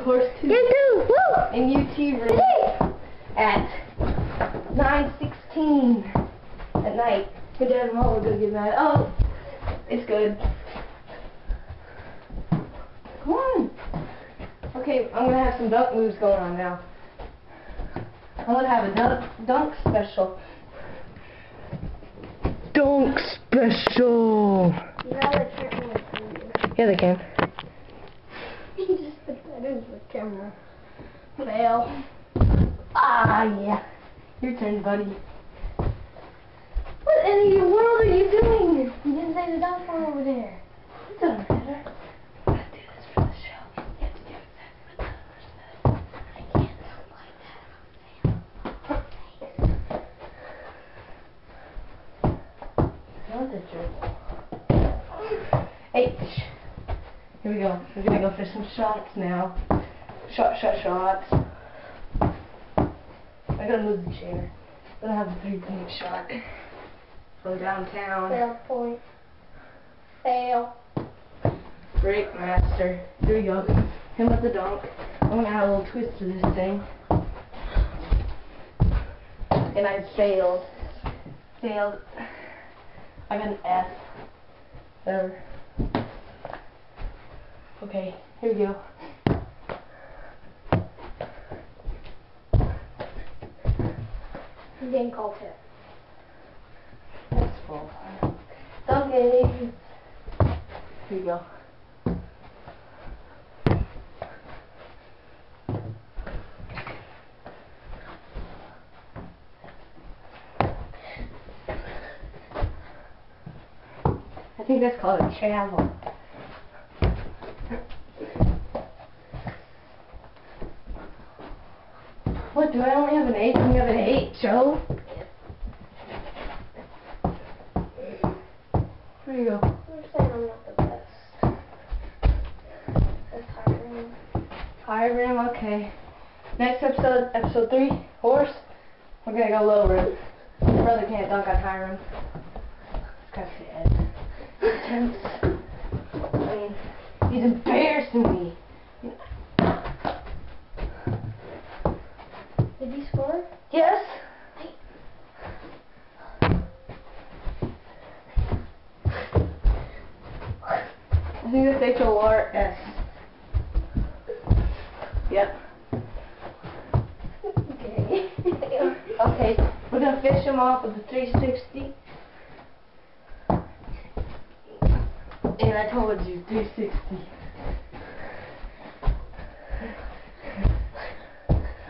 horse too. You too. Woo! And UT room at 9:16 at night. Your dad and mom are gonna get mad. Oh, it's good. Come on. Okay, I'm gonna have some dunk moves going on now. I'm gonna have a dunk special. Dunk special. Yeah, they can. You just put that into the camera. Fail. Ah, yeah. Your turn, buddy. What in the world are you doing? You didn't say the dunk one over there. It doesn't matter. I have to do this for the show. You have to do exactly what the other said. I can't dunk like that. Not the dribble. H. Here we go. We're gonna go for some shots now. Shots. I gotta move the chair. I'm gonna have a 3-point shot. Go downtown. Fail point. Fail. Break master. Here we go. Him with the dunk. I'm gonna add a little twist to this thing. And I failed. I got an F. Whatever. Okay, here we go. I'm getting called tip. That's full. Okay. Here we go. I think that's called a travel. What, do I only have an 8? You have an 8, Joe? Here you go. I'm saying I'm not the best. That's high rim. High rim, okay. Next episode, episode 3, horse. We're gonna go low rim. My brother can't dunk on high rim. This guy's dead. Intense. I mean, he's embarrassing me. Did you score? Yes? I think that's H-O-R-S. Yep. Okay. Okay, we're gonna fish him off with the 360. And I told you, 360.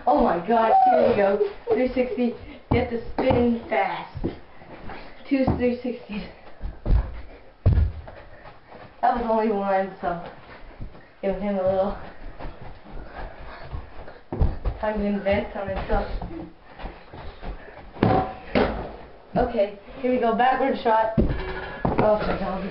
Oh my gosh, here we go. 360. You have to spin fast. 2 360s. That was only one, so give him a little time to invent on himself. Okay, here we go. Backward shot. Oh, my God.